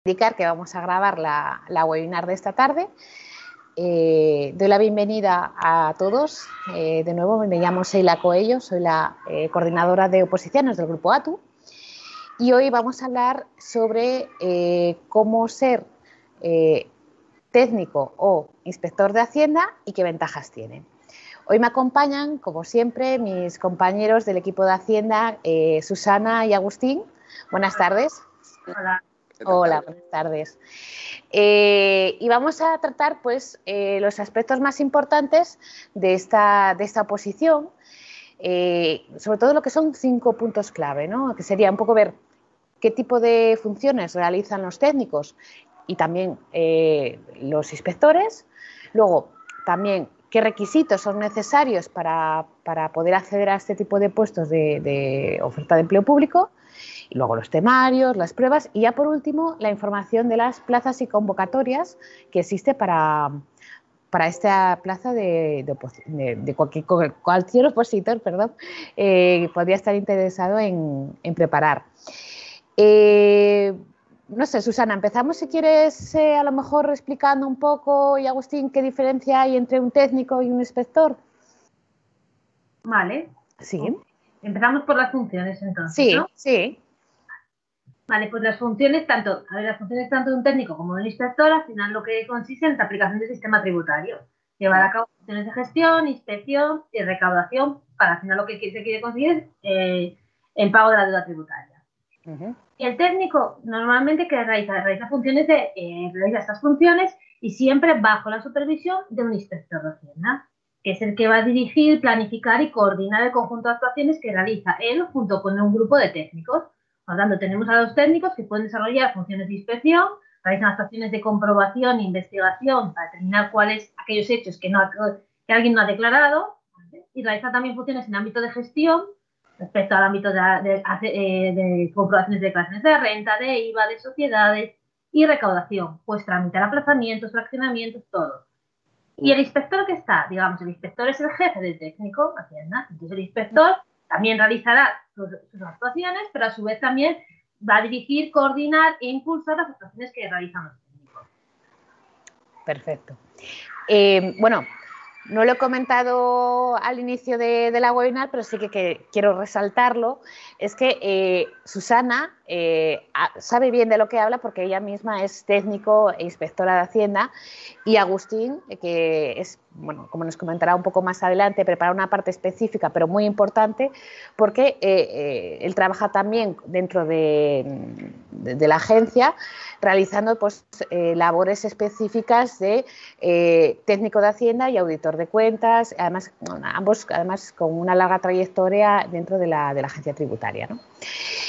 Indicar que vamos a grabar la webinar de esta tarde. Doy la bienvenida a todos. De nuevo, me llamo Sheila Coello, soy la coordinadora de oposiciones del Grupo ATU. Y hoy vamos a hablar sobre cómo ser técnico o inspector de Hacienda y qué ventajas tiene. Hoy me acompañan, como siempre, mis compañeros del equipo de Hacienda, Susana y Agustín. Buenas tardes. Hola. Hola, buenas tardes. Y vamos a tratar pues, los aspectos más importantes de esta oposición, sobre todo lo que son 5 puntos clave, ¿no? Que sería un poco ver qué tipo de funciones realizan los técnicos y también los inspectores, luego también qué requisitos son necesarios para poder acceder a este tipo de puestos de oferta de empleo público, y luego los temarios, las pruebas y ya por último la información de las plazas y convocatorias que existe para esta plaza de cualquier opositor, perdón, podría estar interesado en preparar. No sé, Susana, empezamos si quieres a lo mejor explicando un poco, y Agustín, qué diferencia hay entre un técnico y un inspector. Vale. Sí. Empezamos por las funciones entonces, sí, ¿no? Sí. Vale, pues las funciones tanto de un técnico como de un inspector, al final lo que consiste en la aplicación del sistema tributario. Llevar a cabo funciones de gestión, inspección y recaudación para al final lo que se quiere conseguir es el pago de la deuda tributaria. Y el técnico normalmente que realiza estas funciones y siempre bajo la supervisión de un inspector de Hacienda, que es el que va a dirigir, planificar y coordinar el conjunto de actuaciones que realiza él junto con un grupo de técnicos. Por lo tanto, tenemos a los técnicos que pueden desarrollar funciones de inspección, realizan actuaciones de comprobación e investigación para determinar cuáles aquellos hechos que alguien no ha declarado, ¿vale? Y realiza también funciones en ámbito de gestión respecto al ámbito de comprobaciones de declaraciones de renta, de IVA, de sociedades y recaudación, pues tramitar aplazamientos, fraccionamientos, todo. Y el inspector que está, digamos, el inspector es el jefe del técnico, Hacienda. Entonces el inspector también realizará sus actuaciones, pero a su vez también va a dirigir, coordinar e impulsar las actuaciones que realizan los técnicos. Perfecto. Bueno, no lo he comentado al inicio de la webinar, pero sí que quiero resaltarlo. Es que Susana sabe bien de lo que habla porque ella misma es técnico e inspectora de Hacienda, y Agustín, que es, bueno, como nos comentará un poco más adelante, prepara una parte específica pero muy importante porque él trabaja también dentro de la agencia realizando pues, labores específicas de técnico de Hacienda y auditor de cuentas, además, ambos además con una larga trayectoria dentro de la agencia tributaria, ¿no?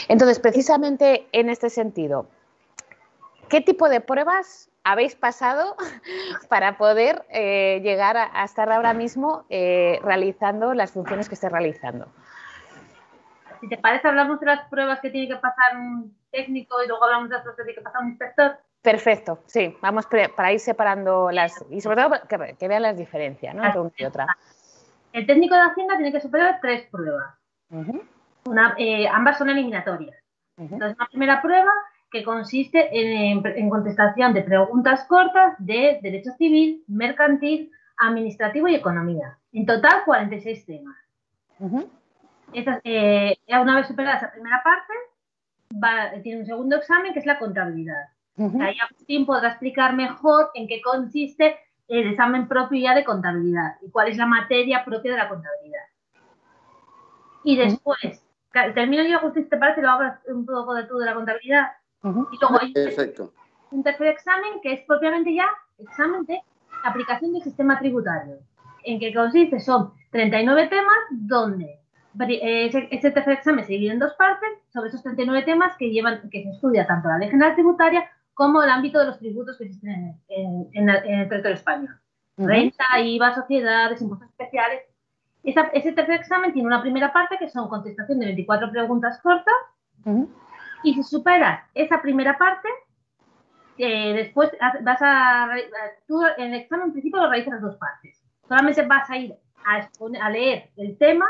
Entonces, precisamente en este sentido, ¿qué tipo de pruebas habéis pasado para poder llegar a estar ahora mismo realizando las funciones que estáis realizando? Si te parece, hablamos de las pruebas que tiene que pasar un técnico y luego hablamos de las pruebas que tiene que pasar un inspector. Perfecto, sí, vamos para ir separando las, y sobre todo que vean las diferencias, ¿no?, entre una y otra. El técnico de Hacienda tiene que superar 3 pruebas. Ambas son eliminatorias. Entonces, una primera prueba que consiste en contestación de preguntas cortas de derecho civil, mercantil, administrativo y economía. En total, 46 temas. Una vez superada esa primera parte, tiene un segundo examen que es la contabilidad. Ahí Agustín podrá explicar mejor en qué consiste el examen propio ya de contabilidad y cuál es la materia propia de la contabilidad. Y después, termino yo, Agustín, ¿te parece? Lo hagas un poco de tú de la contabilidad. Y luego hay un tercer examen que es propiamente ya examen de aplicación del sistema tributario. En qué consiste son 39 temas donde ese tercer examen se divide en 2 partes sobre esos 39 temas que se estudia tanto la Ley General Tributaria como el ámbito de los tributos que existen en el territorio español. Renta, IVA, sociedades, impuestos especiales. Ese tercer examen tiene una primera parte que son contestación de 24 preguntas cortas y si superas esa primera parte, después tú en el examen en principio lo realizas las 2 partes. Solamente vas a ir a leer el tema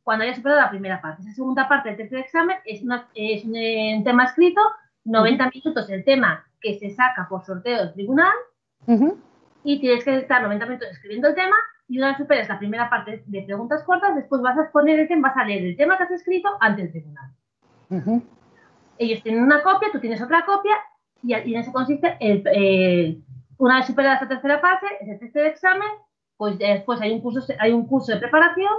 cuando hayas superado la primera parte. Esa segunda parte del tercer examen es un tema escrito, 90 minutos el tema que se saca por sorteo del tribunal y tienes que estar 90 minutos escribiendo el tema y una vez superas la primera parte de preguntas cortas, después vas a exponer el tema, vas a leer el tema que has escrito ante el tribunal. Ellos tienen una copia, tú tienes otra copia y en eso consiste una vez superada esta tercera fase, ese tercer examen, pues después hay un curso de preparación,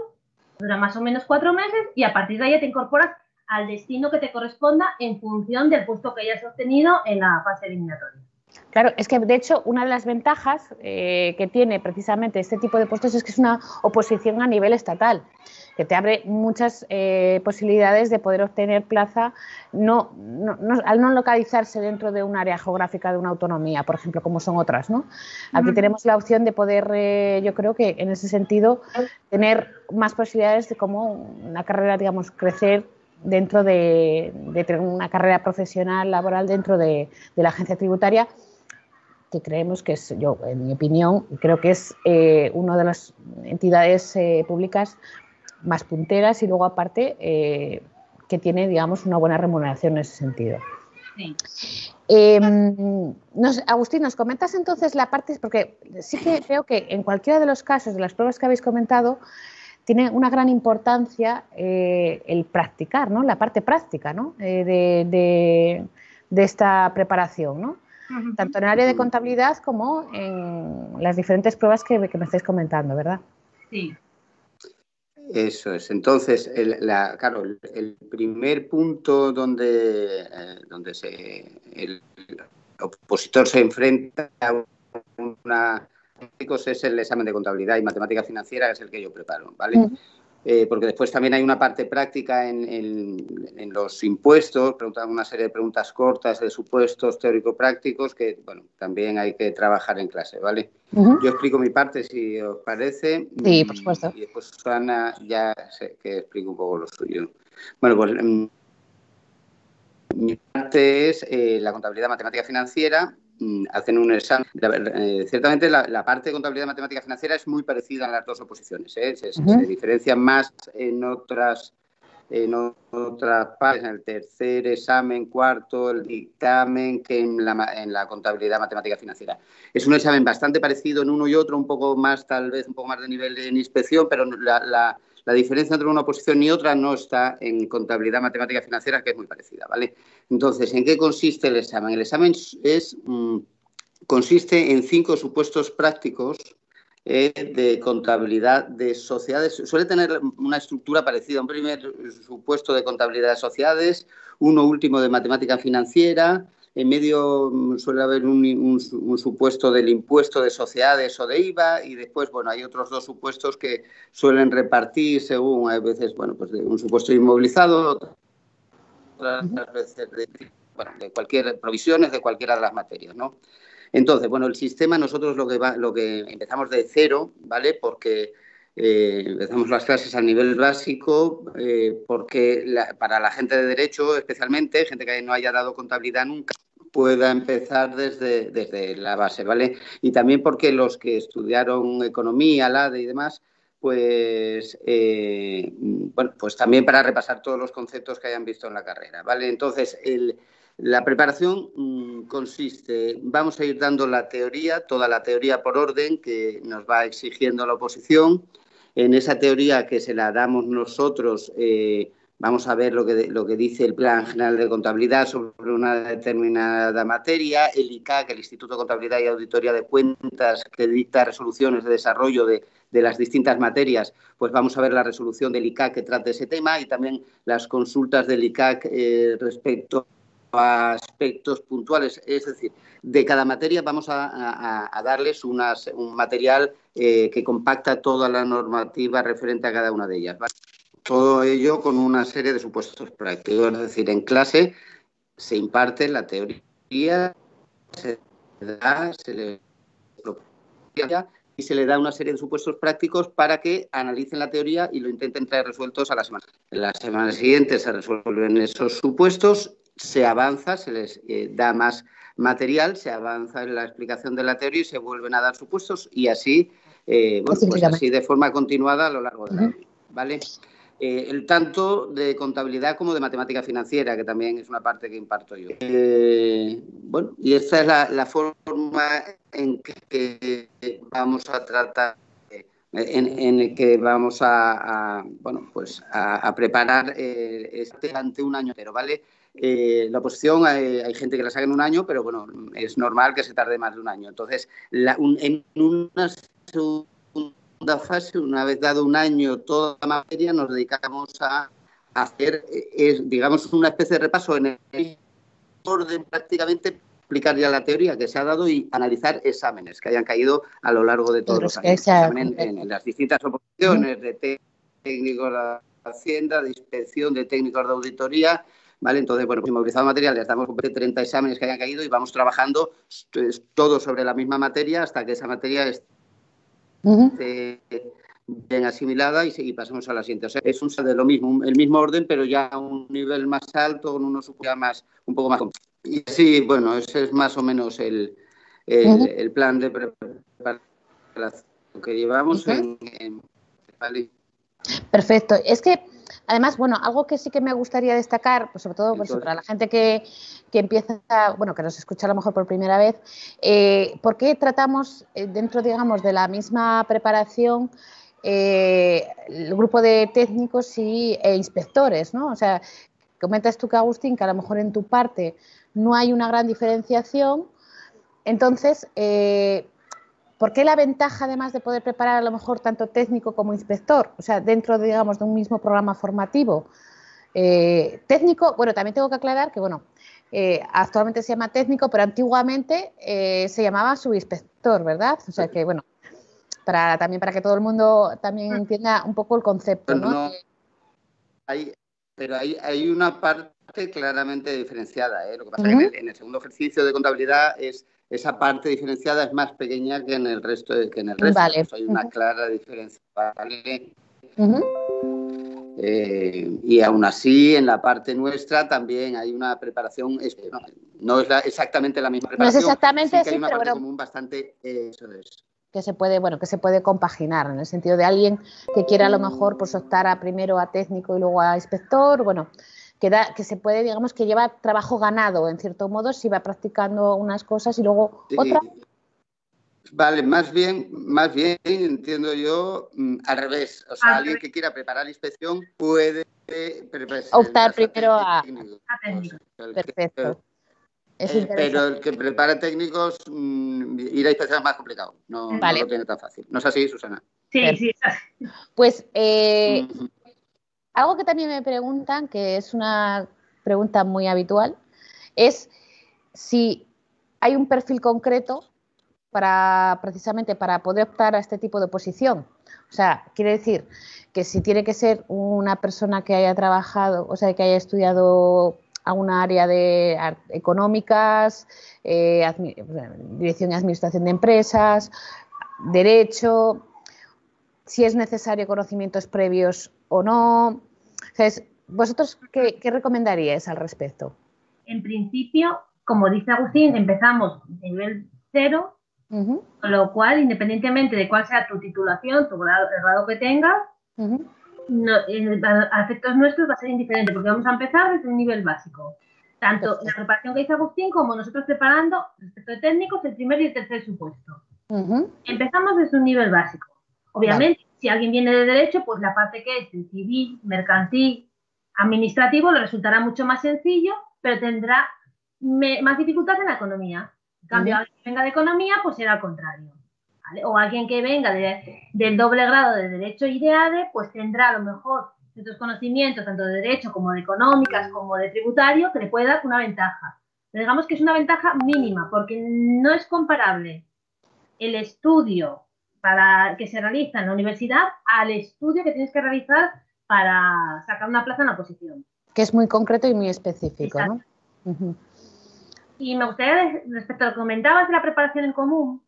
dura más o menos 4 meses y a partir de ahí te incorporas al destino que te corresponda en función del puesto que hayas obtenido en la fase eliminatoria. Claro, es que de hecho una de las ventajas que tiene precisamente este tipo de puestos es que es una oposición a nivel estatal, que te abre muchas posibilidades de poder obtener plaza al no localizarse dentro de un área geográfica de una autonomía, por ejemplo, como son otras, ¿no? Aquí tenemos la opción de poder, yo creo que en ese sentido, tener más posibilidades de cómo una carrera, digamos, crecer dentro de tener una carrera profesional, laboral dentro de la agencia tributaria, que creemos que es, yo en mi opinión, creo que es una de las entidades públicas más punteras y luego aparte que tiene, digamos, una buena remuneración en ese sentido. Sí. Agustín, ¿nos comentas entonces la parte? Porque sí que veo que en cualquiera de los casos de las pruebas que habéis comentado tiene una gran importancia el practicar, ¿no? La parte práctica, ¿no? de esta preparación, ¿no? Tanto en el área de contabilidad como en las diferentes pruebas que me estáis comentando, ¿verdad? Sí. Eso es. Entonces, claro, el primer punto donde el opositor se enfrenta a una es el examen de contabilidad y matemática financiera, que es el que yo preparo, ¿vale? Porque después también hay una parte práctica en los impuestos, preguntan una serie de preguntas cortas de supuestos teórico-prácticos que, bueno, también hay que trabajar en clase, ¿vale? Yo explico mi parte, si os parece. Sí, por supuesto. Y después Susana ya sé que explico un poco lo suyo. Bueno, pues mi parte es la contabilidad matemática financiera. Hacen un examen. Ciertamente la parte de contabilidad matemática financiera es muy parecida en las dos oposiciones, ¿eh? Se diferencian más en otras partes, en el tercer examen, cuarto, el dictamen, que en la contabilidad matemática financiera. Es un examen bastante parecido en uno y otro, un poco más, tal vez, un poco más de nivel en inspección, pero la diferencia entre una oposición y otra no está en contabilidad matemática financiera, que es muy parecida, ¿vale? Entonces, ¿en qué consiste el examen? El examen consiste en 5 supuestos prácticos de contabilidad de sociedades. Suele tener una estructura parecida. Un primer supuesto de contabilidad de sociedades, uno último de matemática financiera, en medio suele haber un supuesto del impuesto de sociedades o de IVA y después, bueno, hay otros 2 supuestos que suelen repartir según, a veces, bueno, pues de un supuesto inmovilizado, otras veces de cualquier provisiones de cualquiera de las materias, ¿no? Entonces, bueno, el sistema nosotros lo que empezamos de cero, ¿vale? Porque empezamos las clases a nivel básico, porque para la gente de Derecho, especialmente, gente que no haya dado contabilidad nunca, pueda empezar desde la base, ¿vale? Y también porque los que estudiaron Economía, LADE y demás, pues, bueno, pues también para repasar todos los conceptos que hayan visto en la carrera, ¿vale? Entonces, la preparación consiste, vamos a ir dando la teoría, toda la teoría por orden que nos va exigiendo la oposición. En esa teoría que se la damos nosotros, vamos a ver lo que dice el Plan General de Contabilidad sobre una determinada materia, el ICAC, el Instituto de Contabilidad y Auditoría de Cuentas, que dicta resoluciones de desarrollo de las distintas materias, pues vamos a ver la resolución del ICAC que trata ese tema y también las consultas del ICAC respecto a aspectos puntuales, es decir, de cada materia vamos a darles un material que compacta toda la normativa referente a cada una de ellas, ¿vale? Todo ello con una serie de supuestos prácticos, es decir, en clase se imparte la teoría, se le propone y se le da una serie de supuestos prácticos para que analicen la teoría y lo intenten traer resueltos a la semana. En la semana siguiente se resuelven esos supuestos, se avanza, se les da más material, se avanza en la explicación de la teoría y se vuelven a dar supuestos y así, bueno, pues así de forma continuada a lo largo del año, ¿vale? tanto de contabilidad como de matemática financiera, que también es una parte que imparto yo. Bueno, y esta es la forma en que vamos a tratar, en el que vamos bueno, pues a preparar ante un año entero, ¿vale? La oposición hay gente que la saca en un año, pero bueno, es normal que se tarde más de un año. Entonces, en una segunda fase, una vez dado un año toda la materia, nos dedicamos a hacer, digamos, una especie de repaso en el orden prácticamente, explicar ya la teoría que se ha dado y analizar exámenes que hayan caído a lo largo de todos los años. Examen en las distintas oposiciones de técnicos de Hacienda, de inspección, de técnicos de auditoría, ¿vale? Entonces, bueno, pues movilizado material, les damos 30 exámenes que hayan caído y vamos trabajando todo sobre la misma materia hasta que esa materia esté bien asimilada y pasamos a la siguiente. O sea, es de lo mismo, el mismo orden, pero ya a un nivel más alto, con unos un poco más. Y sí, bueno, ese es más o menos el plan de preparación que llevamos ¿vale? Perfecto. Es que, además, bueno, algo que sí que me gustaría destacar, pues sobre todo pues, para la gente que empieza, bueno, que nos escucha a lo mejor por primera vez, ¿por qué tratamos dentro, digamos, de la misma preparación el grupo de técnicos e inspectores, ¿no? O sea, comentas tú que, Agustín, que a lo mejor en tu parte no hay una gran diferenciación, entonces, ¿por qué la ventaja, además de poder preparar a lo mejor tanto técnico como inspector? O sea, dentro, digamos, de un mismo programa formativo. Técnico, bueno, también tengo que aclarar que, bueno, actualmente se llama técnico, pero antiguamente se llamaba subinspector, ¿verdad? O sea que, bueno, también para que todo el mundo también entienda un poco el concepto, ¿no? Pero hay una parte claramente diferenciada, ¿eh? Lo que pasa es que en el segundo ejercicio de contabilidad esa parte diferenciada es más pequeña que en el resto. Vale. Hay una clara diferencia, ¿vale? Y aún así, en la parte nuestra también hay una preparación, no es exactamente la misma preparación. No es exactamente, sí que hay una parte común bastante, eso es. Que se puede compaginar, en el sentido de alguien que quiera a lo mejor pues optar primero a técnico y luego a inspector, bueno, que se puede, digamos, que lleva trabajo ganado, en cierto modo, si va practicando unas cosas y luego otras. Vale, más bien entiendo yo al revés. O sea, alguien que quiera preparar la inspección puede optar primero a técnicos. Perfecto. Pero el que prepara técnicos, ir a inspección es más complicado. No lo tiene tan fácil. ¿No es así, Susana? Sí. Pues algo que también me preguntan, que es una pregunta muy habitual, es si hay un perfil concreto precisamente para poder optar a este tipo de oposición. O sea, quiere decir que si tiene que ser una persona que haya trabajado, o sea, que haya estudiado alguna área de económicas, dirección y administración de empresas, derecho, si es necesario conocimientos previos o no. Entonces, ¿vosotros qué recomendaríais al respecto? En principio, como dice Agustín, empezamos de nivel 0, con lo cual, independientemente de cuál sea tu titulación, el grado que tengas, a efectos nuestros va a ser indiferente, porque vamos a empezar desde un nivel básico. Tanto la preparación que dice Agustín como nosotros preparando, respecto de técnicos, el primer y el tercer supuesto. Empezamos desde un nivel básico. Obviamente, si alguien viene de derecho, pues la parte que es el civil, mercantil, administrativo, le resultará mucho más sencillo, pero tendrá más dificultad en la economía. En cambio, alguien que venga de economía, pues será al contrario. ¿Vale? O alguien que venga del doble grado de Derecho y de ADE, pues tendrá a lo mejor ciertos conocimientos, tanto de Derecho como de Económicas, como de Tributario, que le puede dar una ventaja. Pero digamos que es una ventaja mínima, porque no es comparable el estudio que se realiza en la universidad al estudio que tienes que realizar para sacar una plaza en la oposición. Que es muy concreto y muy específico, exacto, ¿no? Y me gustaría, respecto a lo que comentabas de la preparación en común,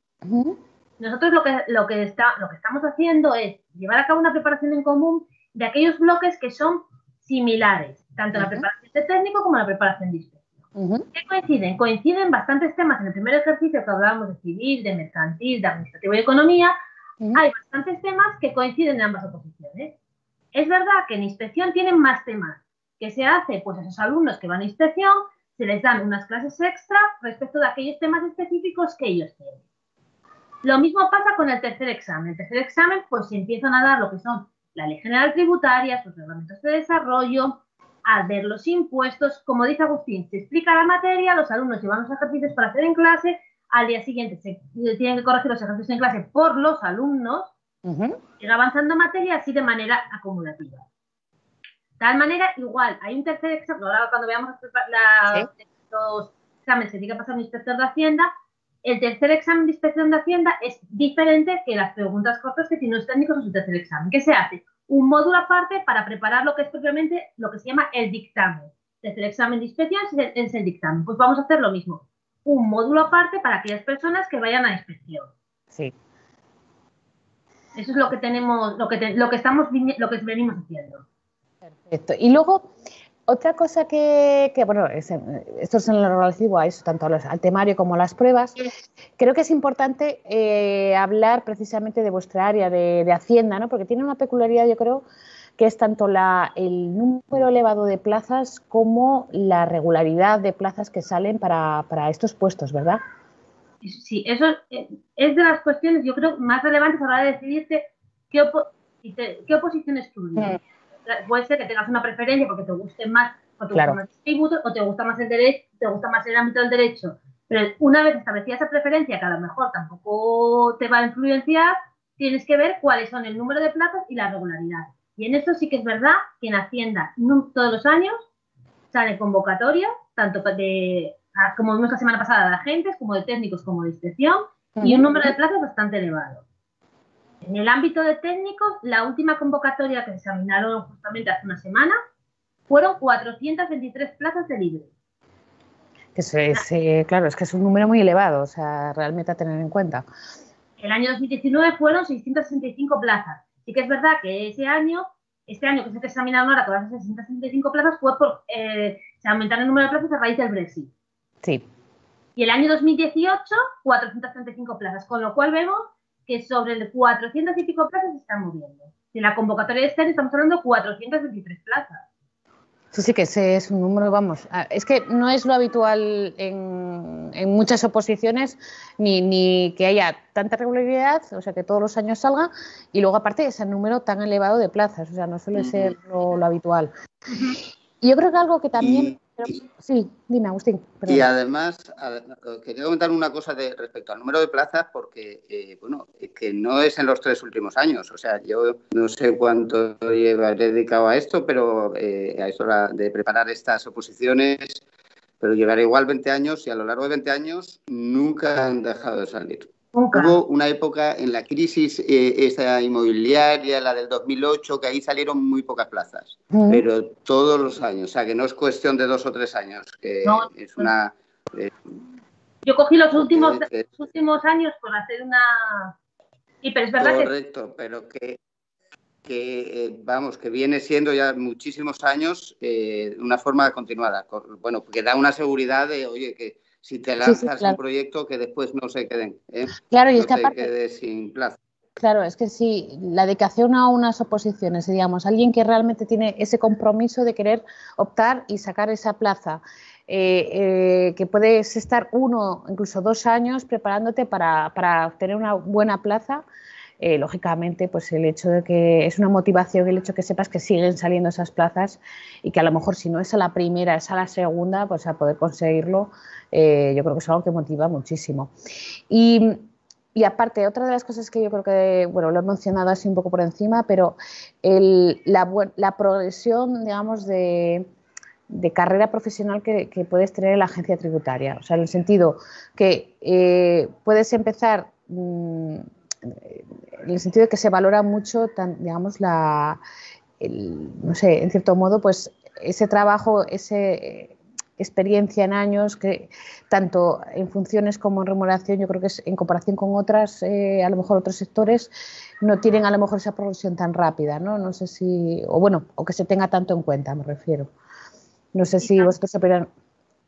nosotros lo que estamos haciendo es llevar a cabo una preparación en común de aquellos bloques que son similares, tanto la preparación de técnico como la preparación de inspección. ¿Qué coinciden? Coinciden bastantes temas. En el primer ejercicio que hablábamos de civil, de mercantil, de administrativo y economía, hay bastantes temas que coinciden en ambas oposiciones. Es verdad que en inspección tienen más temas. ¿Qué se hace? Pues a esos alumnos que van a inspección se les dan unas clases extra respecto de aquellos temas específicos que ellos tienen. Lo mismo pasa con el tercer examen. El tercer examen, pues se empiezan a dar lo que son la Ley General Tributaria, sus reglamentos de desarrollo, a ver los impuestos. Como dice Agustín, se explica la materia, los alumnos llevan los ejercicios para hacer en clase, al día siguiente se tienen que corregir los ejercicios en clase por los alumnos, ir avanzando materia así de manera acumulativa. De tal manera, igual, hay un tercer examen, ahora cuando veamos los exámenes que tiene que pasar un inspector de Hacienda, el tercer examen de inspección de Hacienda es diferente que las preguntas cortas que tienen los técnicos en su tercer examen. ¿Qué se hace? Un módulo aparte para preparar lo que es propiamente lo que se llama el dictamen. Tercer examen de inspección es el dictamen. Pues vamos a hacer lo mismo. Un módulo aparte para aquellas personas que vayan a inspección. Sí. Eso es lo que tenemos, lo que venimos haciendo. Perfecto. Y luego, otra cosa que bueno, esto es en lo relativo a eso, tanto al temario como a las pruebas, creo que es importante hablar precisamente de vuestra área de Hacienda, ¿no? Porque tiene una peculiaridad, yo creo, que es tanto el número elevado de plazas como la regularidad de plazas que salen para estos puestos, ¿verdad? Sí, eso es de las cuestiones, yo creo, más relevantes a la hora de decidirte qué oposición estudias. Puede ser que tengas una preferencia porque te guste más, o te gusta más el tributo, o te gusta más el derecho, te gusta más el ámbito del derecho. Pero una vez establecida esa preferencia, que a lo mejor tampoco te va a influenciar, tienes que ver cuáles son el número de plazas y la regularidad. Y en eso sí que es verdad que en Hacienda todos los años sale convocatoria, tanto como vimos la semana pasada, de agentes, como de técnicos, como de inspección, y un número de plazas bastante elevado. En el ámbito de técnicos, la última convocatoria que se examinaron justamente hace una semana fueron 423 plazas de libre. Claro, es que es un número muy elevado, o sea, realmente a tener en cuenta. El año 2019 fueron 665 plazas. Sí que es verdad que este año que se examinaron ahora con las 665 plazas fue se aumentaron el número de plazas a raíz del Brexit. Sí. Y el año 2018, 435 plazas, con lo cual vemos que sobre el 400 y pico plazas se están moviendo. En la convocatoria de este año estamos hablando de 423 plazas. Sí, que ese es un número, vamos, es que no es lo habitual en muchas oposiciones ni que haya tanta regularidad, o sea, que todos los años salga, y luego aparte ese número tan elevado de plazas, o sea, no suele ser lo habitual. Y yo creo que algo que también... Sí, dime, Agustín. Perdón. Y además, quería comentar una cosa respecto al número de plazas, porque, que no es en los 3 últimos años. O sea, yo no sé cuánto llevaré dedicado a esto, pero a esto de preparar estas oposiciones, pero llevaré igual 20 años y a lo largo de 20 años nunca han dejado de salir. Hubo una época en la crisis esta inmobiliaria, la del 2008, que ahí salieron muy pocas plazas, pero todos los años, o sea, que no es cuestión de 2 o 3 años, que no, es una... yo cogí los últimos años por hacer una... pero es verdad correcto, pero vamos, que viene siendo ya muchísimos años una forma continuada. Bueno, porque da una seguridad de, oye, que si te lanzas un proyecto que después no se queden, claro, y no esta te parte... quedes sin plaza. Claro, es que sí, la dedicación a unas oposiciones, digamos, alguien que realmente tiene ese compromiso de querer optar y sacar esa plaza, que puedes estar 1, incluso 2 años preparándote para obtener una buena plaza, lógicamente, pues el hecho de que es una motivación, el hecho de que sepas que siguen saliendo esas plazas y que a lo mejor si no es a la primera, es a la segunda, pues a poder conseguirlo, yo creo que es algo que motiva muchísimo. Y aparte, otra de las cosas que yo creo que, bueno, lo he mencionado así un poco por encima, pero la progresión, digamos, de carrera profesional que puedes tener en la agencia tributaria. O sea, en el sentido que puedes empezar, en el sentido de que se valora mucho, digamos, no sé, en cierto modo, pues ese trabajo, experiencia en años, que tanto en funciones como en remuneración, yo creo que es en comparación con otras, a lo mejor otros sectores, no tienen a lo mejor esa progresión tan rápida, ¿no? No sé si, o que se tenga tanto en cuenta, me refiero. No sé si vosotros opinan.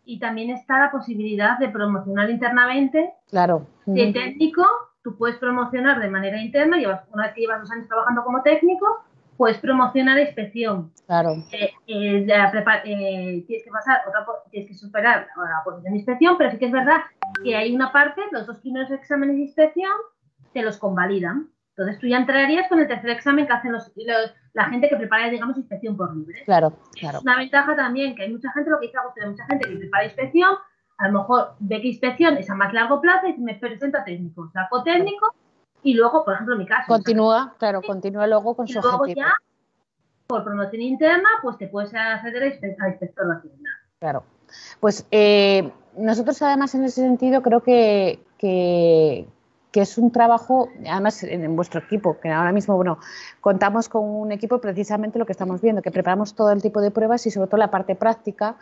Y también está la posibilidad de promocionar internamente. Claro. De técnico, tú puedes promocionar de manera interna, una vez que llevas 2 años trabajando como técnico, puedes promocionar la inspección. Claro. Tienes que superar la posición de inspección, pero sí que es verdad que hay una parte, los 2 primeros exámenes de inspección, te los convalidan. Entonces tú ya entrarías con el tercer examen que hacen la gente que prepara, digamos, inspección por libre. Claro. Es una ventaja también, que hay mucha gente, lo que dice Agustín, hay mucha gente que prepara inspección, a lo mejor ve que inspección es a más largo plazo y me presenta técnico, saco técnico y luego, por ejemplo, en mi caso. Continúa luego con su luego objetivo. Ya, por promoción interna, pues te puedes acceder a inspector de Hacienda. Claro. Pues nosotros además en ese sentido creo que es un trabajo, además en vuestro equipo, que ahora mismo, bueno, contamos con un equipo precisamente lo que estamos viendo, que preparamos todo el tipo de pruebas y sobre todo la parte práctica.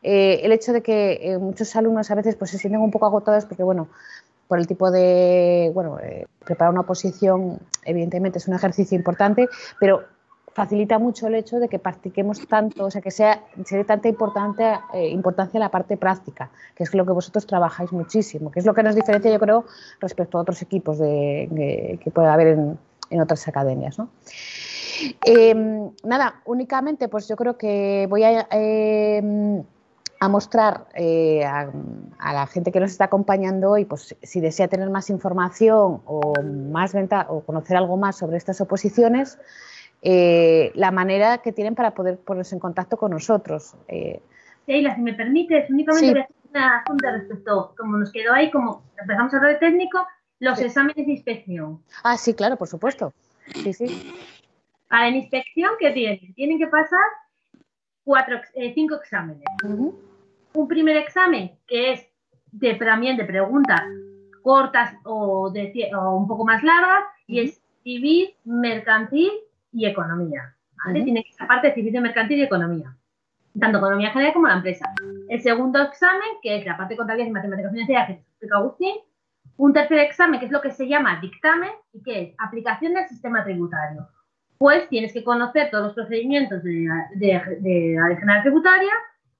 El hecho de que muchos alumnos a veces pues se sienten un poco agotados porque, bueno, por el tipo de, preparar una oposición evidentemente es un ejercicio importante, pero facilita mucho el hecho de que practiquemos tanto, o sea, que se dé tanta importancia a la parte práctica, que es lo que vosotros trabajáis muchísimo, que es lo que nos diferencia, yo creo, respecto a otros equipos que puede haber en otras academias, ¿no? Nada, únicamente, pues yo creo que voy a mostrar a la gente que nos está acompañando hoy, pues si desea tener más información o conocer algo más sobre estas oposiciones, la manera que tienen para poder ponerse en contacto con nosotros. Sheila, si me permites, únicamente voy a hacer una apunte respecto, como nos quedó ahí, como empezamos a hablar de técnico, los exámenes de inspección. Ah, sí, claro, por supuesto. Sí. En inspección, ¿qué tienen? Tienen que pasar 5 exámenes. Un primer examen, que es también de preguntas cortas o un poco más largas, y es civil, mercantil y economía. ¿Vale? Tiene que ser parte de civil, mercantil y economía. Tanto economía general como la empresa. El segundo examen, que es la parte de contabilidad y matemáticas financieras, que explica Agustín. Un tercer examen, que es lo que se llama dictamen, y que es aplicación del sistema tributario. Pues tienes que conocer todos los procedimientos de la ley general tributaria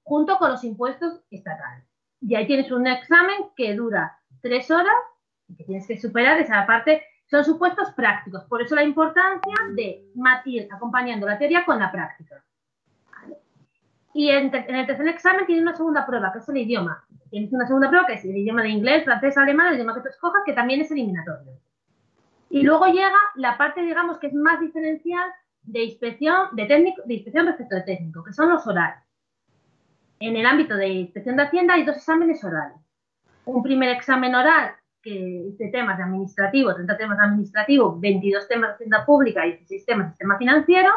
junto con los impuestos estatales. Y ahí tienes un examen que dura 3 horas y que tienes que superar esa parte. Son supuestos prácticos, por eso la importancia de ir acompañando la teoría con la práctica. ¿Vale? Y en el tercer examen tienes una segunda prueba, que es el idioma. Tienes una segunda prueba, que es el idioma de inglés, francés, alemán, el idioma que tú escojas, que también es eliminatorio. Y luego llega la parte, digamos, que es más diferencial de inspección respecto de técnico, que son los orales. En el ámbito de inspección de Hacienda hay 2 exámenes orales. Un primer examen oral, que es de temas de administrativo, 30 temas de administrativo, 22 temas de Hacienda Pública y 16 temas de sistema financiero,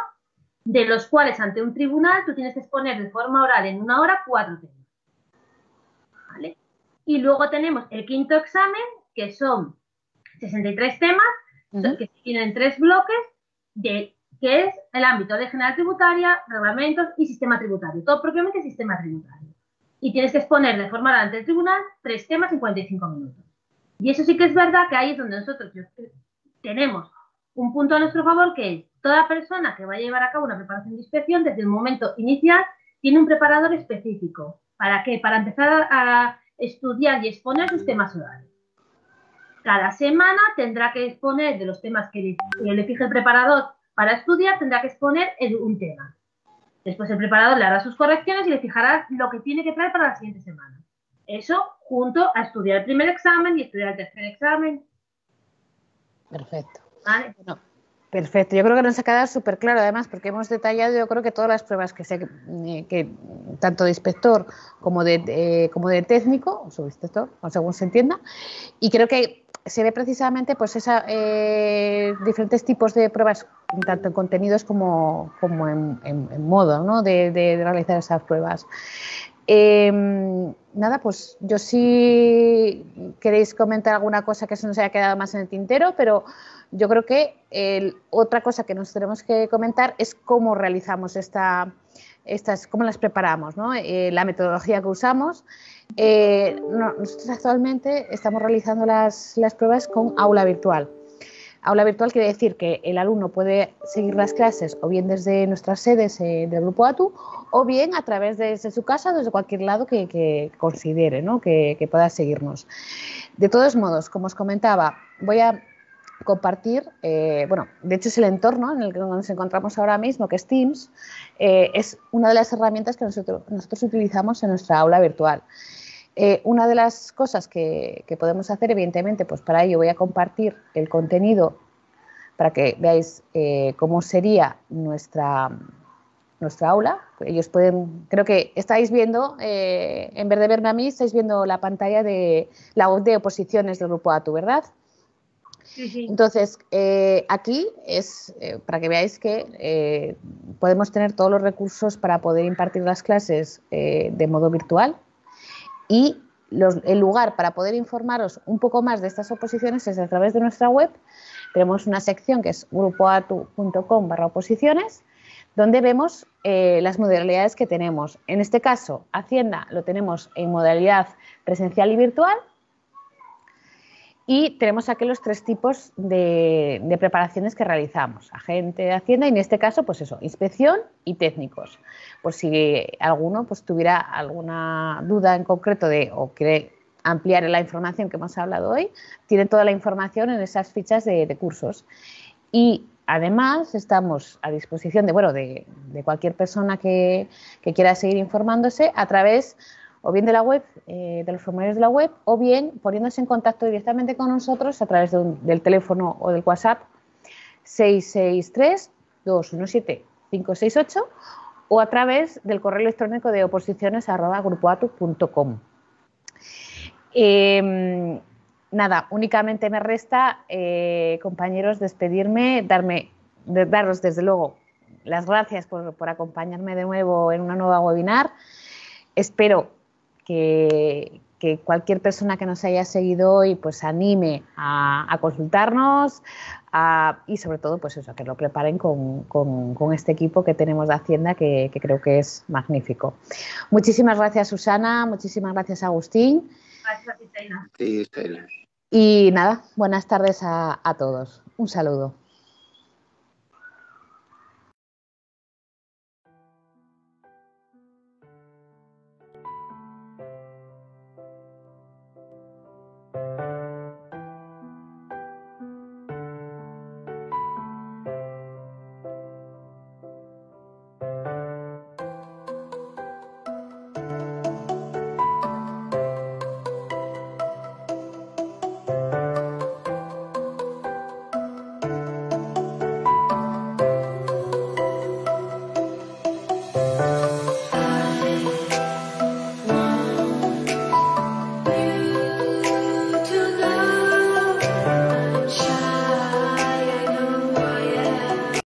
de los cuales ante un tribunal tú tienes que exponer de forma oral en 1 hora 4 temas. ¿Vale? Y luego tenemos el quinto examen, que son 63 temas, que se tienen en 3 bloques, que es el ámbito de general tributaria, reglamentos y sistema tributario. Todo propiamente sistema tributario. Y tienes que exponer de forma oral ante el tribunal 3 temas en 45 minutos. Y eso sí que es verdad que ahí es donde nosotros tenemos un punto a nuestro favor, que es toda persona que va a llevar a cabo una preparación de inspección, desde el momento inicial, tiene un preparador específico. ¿Para qué? Para empezar a estudiar y exponer sus temas orales. Cada semana tendrá que exponer de los temas que le fije el preparador para estudiar, tendrá que exponer un tema. Después el preparador le hará sus correcciones y le fijará lo que tiene que traer para la siguiente semana. Eso junto a estudiar el primer examen y estudiar el tercer examen. Perfecto. ¿Vale? Bueno, perfecto. Yo creo que nos ha quedado súper claro, además, porque hemos detallado, yo creo que todas las pruebas que tanto de inspector como de técnico, o subinspector, o según se entienda, y creo que se ve precisamente pues diferentes tipos de pruebas, tanto en contenidos como en modo, ¿no? de realizar esas pruebas. Nada, pues yo sí queréis comentar alguna cosa que se nos haya quedado más en el tintero, pero yo creo que otra cosa que nos tenemos que comentar es cómo realizamos cómo las preparamos, ¿no? La metodología que usamos. Nosotros actualmente estamos realizando las pruebas con aula virtual. Aula virtual quiere decir que el alumno puede seguir las clases o bien desde nuestras sedes del Grupo ATU o bien a través desde su casa, desde cualquier lado que considere, ¿no? que pueda seguirnos. De todos modos, como os comentaba, voy a compartir, bueno, de hecho es el entorno en el que nos encontramos ahora mismo, que es Teams, es una de las herramientas que nosotros utilizamos en nuestra aula virtual. Una de las cosas que podemos hacer, evidentemente, pues para ello voy a compartir el contenido para que veáis cómo sería nuestra aula. Ellos pueden, creo que estáis viendo, en vez de verme a mí, estáis viendo la pantalla de la web de oposiciones del Grupo ATU, ¿verdad? Sí, sí. Entonces, aquí es para que veáis que podemos tener todos los recursos para poder impartir las clases de modo virtual, y el lugar para poder informaros un poco más de estas oposiciones es a través de nuestra web. Tenemos una sección que es grupoatu.com/oposiciones, donde vemos las modalidades que tenemos. En este caso, Hacienda lo tenemos en modalidad presencial y virtual. Y tenemos aquí los 3 tipos de preparaciones que realizamos: agente de Hacienda y, en este caso, pues eso, inspección y técnicos. Por si alguno pues tuviera alguna duda en concreto o quiere ampliar la información que hemos hablado hoy, tiene toda la información en esas fichas de cursos. Y además estamos a disposición de cualquier persona que quiera seguir informándose a través o bien de la web, de los formularios de la web, o bien poniéndose en contacto directamente con nosotros a través del teléfono o del WhatsApp 663-217-568, o a través del correo electrónico de oposiciones@grupoatu.com. Nada, únicamente me resta, compañeros, despedirme, daros desde luego las gracias por acompañarme de nuevo en una nueva webinar. Espero que cualquier persona que nos haya seguido hoy pues anime a consultarnos, y sobre todo pues eso, que lo preparen con este equipo que tenemos de Hacienda, que creo que es magnífico. Muchísimas gracias, Susana, muchísimas gracias, Agustín. Gracias, Estela. Sí, Estela. Y nada, buenas tardes a todos. Un saludo.